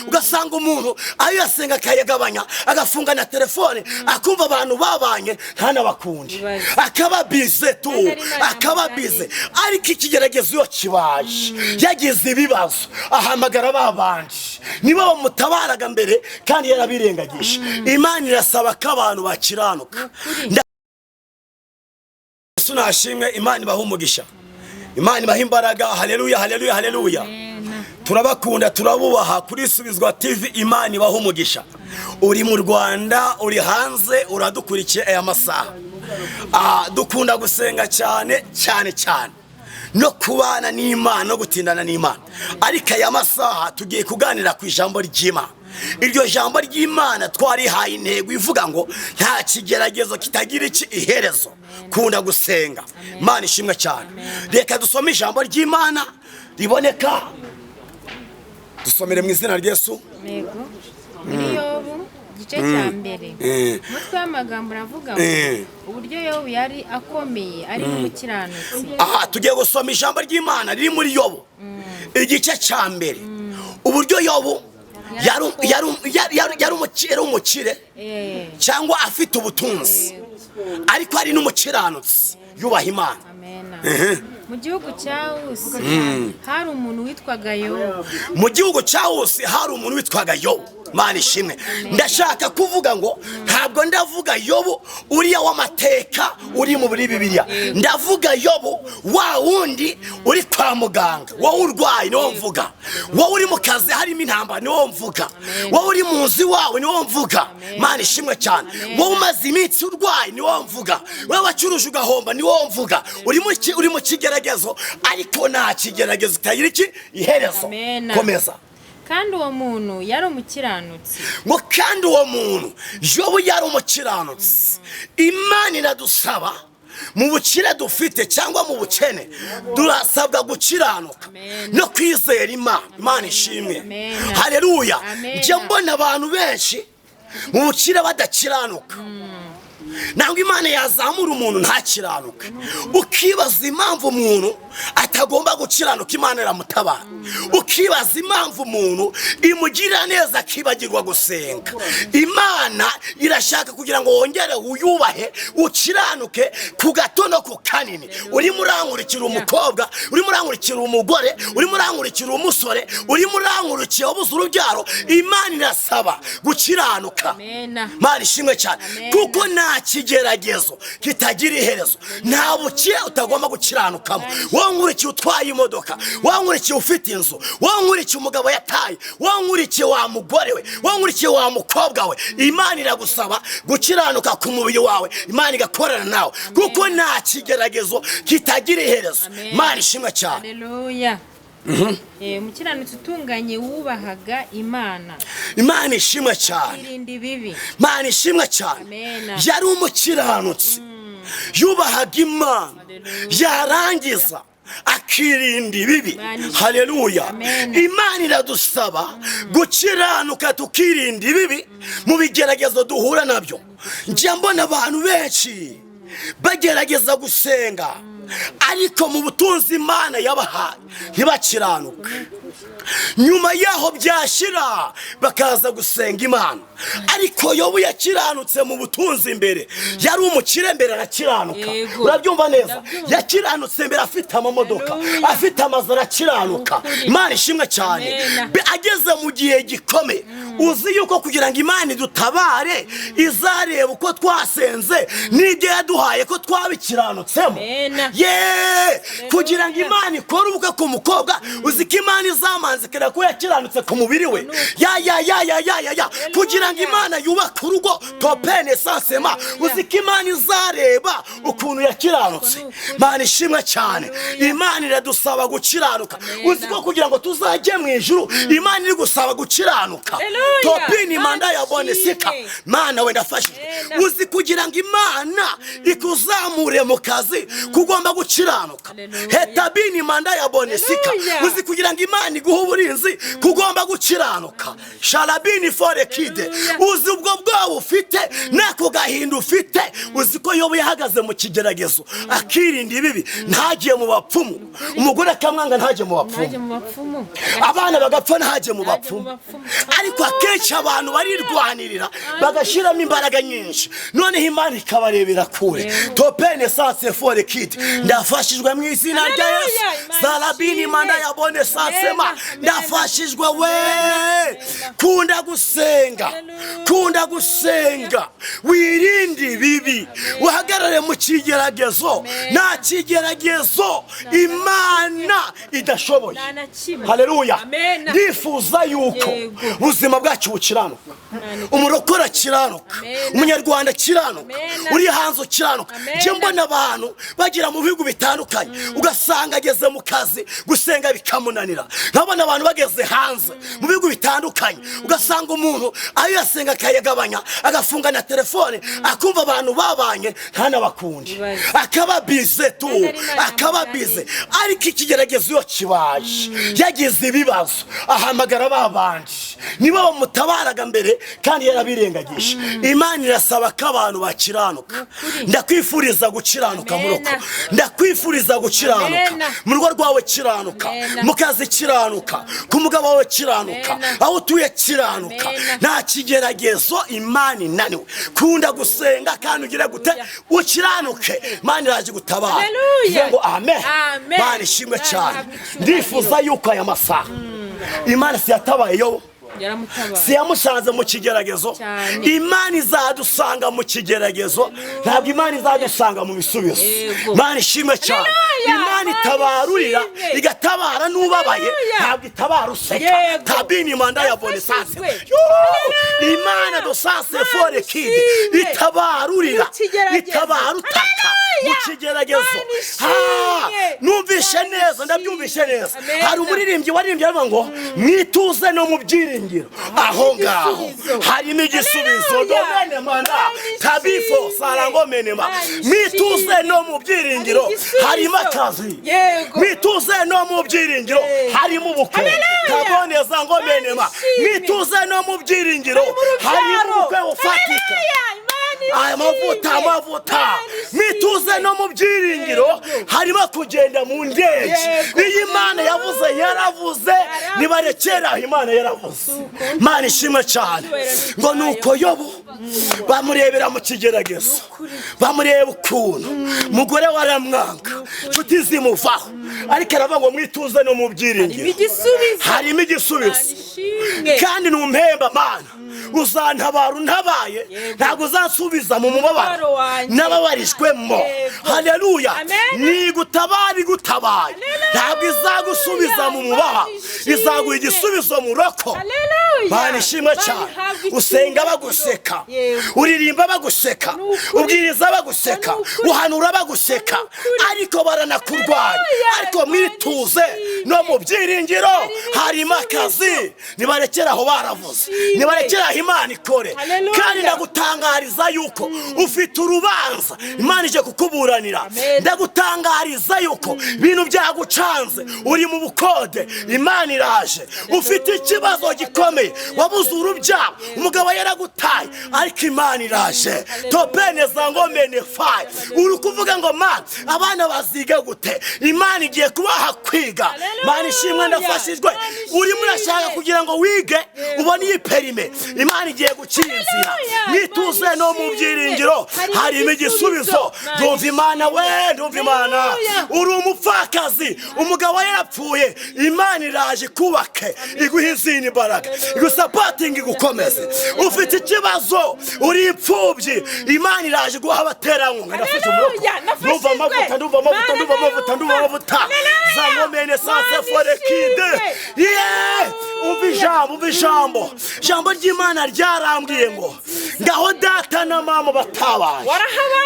ugasanga umuntu ayo yasenga akayagabanya agafunga na telefone akumva abantu babanye ntanabakundi akaba bize tu akaba bize ariko ikigeragezo yo kibaje yagize ibibazo ahamagara babanje nibo bamutabaraga mbere kandi yarabirengagije Imana irasaba ko abantu bakiranuka sunashimwe Imana ibaha umugisha Imana ibaha imbaraga haleluya haleluya haleluya turabakunda turabubaha kuri Subizwa TV Imana ibaha umugisha uri mu Rwanda uri hanze uradukurikiye aya masaha dukunda gusenga cyane cyane cyane no kubana n'Imana no gutindana n'Imana ariko aya masaha tugiye kuganira ku ijambo ry'Imana iryo jambo ry'Imana twarihaye intego ivuga ngo nta kigeragezo kitagira iki iherezo kunda gusenga Imana ishimwe cyane reka dusome ijambo ry'Imana riboneka dusomere mu izina rya Yesu yego muri Yobu gice cya mbere mutwe w'amagambo ravuga ngo uburyo Yobu yari akomeye ari umukiranutsi tugiye gusoma ijambo ry'Imana riri muri Yobu igice cya mbere uburyo Yobu yari umukire cyangwa afite ubutunzi ariko ari n'umukiranutsi yubaha Imana mu gihugu cya Usi hari umuntu witwaga Yobu mu gihugu cya Usi hari umuntu witwaga Yobu Imana ishimwe ndashaka kuvuga ngo ntabwo ndavuga Yobu uriya w'amateka uri mu Bibiliya ndavuga Yobu wa wundi uri kwa muganga wowe urwaye niwo mvuga wowe uri mu kazi harimo intambara niwo mvuga wowe uri mu nzu wawe niwo mvuga Imana ishimwe cyane wowe umaze iminsi urwaye niwo mvuga wowe wacuruje ugahomba niwo mvuga uri mu kigeragezo ariko nta kigeragezo kitagira iki iherezo komeza kandi uwo muntu yari umukiranutsi ngo kandi uwo muntu Yobu yari umukiranutsi Imana iradusaba mu bukire dufite cyangwa mu bukene durasabwa gukiranuka no kwizera Imana ishimwe haleluya nje mbona abantu benshi mu bukire badakiranuka nangwa Imana yazamura umuntu ntakiranuka ukibaza impamvu umuntu atagomba gukiranuka Imana iramutabara ukibaza impamvu umuntu imugira neza akibagirwa gusenga Imana irashaka kugira ngo wongere uyubahe ukiranuke ku gato no ku kanini uri murangurikira umukobwa uri murangurikira umugore uri murangurikira umusore uri murangurikira ubuze urubyaro Imana irasaba gukiranuka Imana ishimwe cyane kuko nta kigeragezo kitagira iherezo nta bukiye utagomba gukiranukamo wankurikiye utwaye imodoka wankurikiye ufite inzu wankurikiye umugabo yataye wankurikiye wa mugore we wankurikiye wa mukobwa we Imana iragusaba gukiranuka ku mubiri wawe Imana igakorana nawe kuko nta kigeragezo kitagira iherezo Imana ishimwe cyane haleluya umukiranutsi utunganye wubahaga Imana ishimwe cyane irindi bibi Imana ishimwe cyane yari umukiranutsi yubahaga Imana yarangiza akirinda ibibi haleluya Imana iradusaba gukiranuka tukirinda ibibi mu bigeragezo duhura nabyo nje mbona abantu benshi bagerageza gusenga ariko mu butunzi Imana yabahaye ntibakiranuka nyuma yaho byashira bakaza gusenga Imana ariko Yobu yakiranutse mu butunzi imbere yari umukire mbere arakiranuka urabyumva neza yakiranutse mbere afite amamodoka afite amazu arakiranuka Imana ishimwe cyane ageze mu gihe gikome uzi yuko kugira ngo Imana idutabare izareba uko twasenze n'ibyo yaduhaye ko twabikiranutsemo kugira ngo Imana ikore ubukwe ku mukobwa uzi ko Imana izamanzikira ko yakiranutse ku mubiri we kugira ngo Imana yubake urugo topene sansema uzi ko Imana izareba ukuntu yakiranutse Imana ishimwe cyane Imana iradusaba gukiranuka uzi ko kugira ngo tuzajye mu ijuru Imana iri gusaba gukiranuka topini manda yabone sika mana wenda fashe uzi kugira ngo imana ikuzamure mu kazi kugomba gukiranuka hetabini manda yabone sika uzi kugira ngo imana iguhe uburinzi kugomba gukiranuka sharabini fore kide uzi ubwo bwawe ufite nako gahinda ufite uzi ko yobu yahagaze mu kigeragezo akirinda ibibi ntagiye mu bapfumu umugore akamwanga ntagiye mu bapfumu abana bagapfa ntagiye mu bapfumu ariko akenshi abantu barirwanirira bagashiramo imbaraga nyinshi noneho imana ikabarebera kure topene sanse fore kid ndafashijwe mu izina rya Yesu salabini manda yabone sansema ndafashijwe we kunda gusenga wirindi bibi uhagarare mu kigeragezo nta kigeragezo imana idashoboye haleluya ndifuza yuko ubuzima bwacu bukiranuka umurokora kiranuka umunyarwanda kiranuka uri hanze kiranuka je mbona abantu bagira mu bihugu bitandukanye ugasanga ageze mu kazi gusenga bikamunanira nkabona abantu bageze hanze mu bihugu bitandukanye ugasanga umuntu ayo yasenga akayagabanya agafunga na telefone akumva abantu babanye ntana bakundi akaba bize ariko ikigeragezo yo kibaje yagize ibibazo ahamagara babandi nibo bamutabaraga mbere kandi yarabirengagisha imana irasaba ko abantu bakiranuka ndakwifuriza gukiranuka muroko ndakwifuriza gukiranuka mu rugo rwawe kiranuka mu kazi kiranuka ku mugabo wawe kiranuka aho utuye kiranuka nta kigeragezo imana inaniwe kunda gusenga kandi ugire gute ukiranuke imana iraje gutabara ngo amen imana ishimwe cyane ndifuza yuko aya masaha imana siyatabaye yo siyamusanze mu kigeragezo imana izadusanga mu kigeragezo ntabwo imana izadusanga mu bisubizo imana ishimwe cyane imana itabarurira igatabara n'ubabaye ntabwo itabara useka tabini manda yabone sanse imana dosanse fore kid itabarurira itabara utaka mu kigeragezo numvishe neza ndabyumvishe neza hari umuririmbyi waririmbye aravuga ngo mwituze no mu byiringiro aho ngaho harimo igisubizo domene mana tabifo sarangomenema mwituze no mu byiringiro harimo akazi mwituze no mu byiringiro harimo ubukwe taboneza ngomenema mwituze no mu byiringiro harimo ubukwe ufatika amavuta mituze no mu byiringiro harimo kugenda mu ndege iyi Imana yavuze yaravuze nibarekera Imana yaravuze Imana ishimwe cyane ngo nuko Yobu bamurebera mu kigeragezo bamureba ukuntu mugore waramwanga nshuti zimuvaho ariko aravuga ngo mwituze no mu byiringiro harimo igisubizo kandi numpemba Mana uzantabara untabaye ntabwo uzansubiza mu mubabaro nababarishwemo haleluya ni gutabara gutabaye ntabwo izagusubiza mu mubabaro izaguha igisubizo mu roko Mana ishimwe cyane usenga baguseka uririmba baguseka ubwiriza baguseka uhanura baguseka ariko baranakurwanya ariko mwituze no mu byiringiro harimo akazi nibarekeraho baravuze nibarekeraho Imana ikore kandi ndagutangariza yuko ufite urubanza Imana ije kukuburanira ndagutangariza yuko ibintu byagucanze uri mu bukode Imana iraje ufite ikibazo gikomeye wabuze urubyaro umugabo yaragutaye ariko Imana iraje topene zangomene fire uri kuvuga ngo Mana abana baziga gute Imana igiye kubaha kwiga Mana ishimwe ndafashijwe uri murashaka kugira ngo wige ubone iyi perime Imana igiye gukinzira nituze no mu byiringiro harimo igisubizo ndumva Imana we ndumva Imana uri umupfakazi umugabo yarapfuye Imana iraje kubake iguha izindi imbaraga igusapatinga igukomeze ufite ikibazo uri imfubyi Imana iraje guha abaterankunga ndafite ndumva amavuta zangomene sanse fore kide umva ijambo ry'Imana ryarambwiye ngo ngaho data na mama batabaye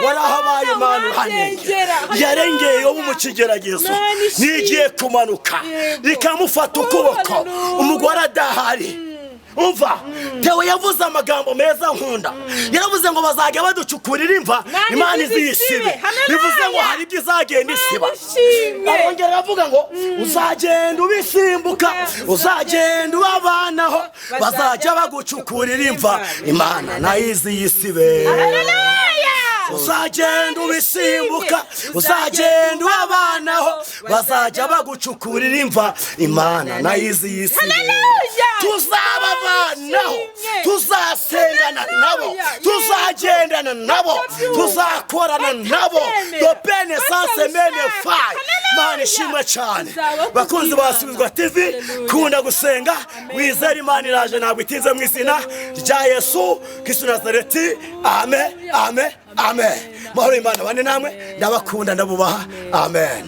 warahabaye Imana yarengeye Yobu mu kigeragezo nigiye kumanuka ikamufata ukuboko umugore adahari umva Theo yavuze amagambo meza nkunda yaravuze ngo bazajya baducukurira imva Imana izisibe bivuze ngo hari ibyo izagenda isiba arongera aravuga ngo uzagenda ubisimbuka uzagenda ubabanaho bazajya bagucukurira imva Imana nayo izisibe uzagenda ubisimbuka uzagenda ubabanaho bazajya bagucukurira imva Imana nayo izisibe tuzababanaho tuzasengana nabo tuzagendana nabo tuzakorana nabo dopene sanse mene fayi Imana ishimwe cyane bakunzi basubizwa TV kunda gusenga wizera Imana iraje ntabwo itinze mu izina rya Yesu Kristo Nazareti amen amen amen mahoro Imana bane namwe ndabakunda ndabubaha amen.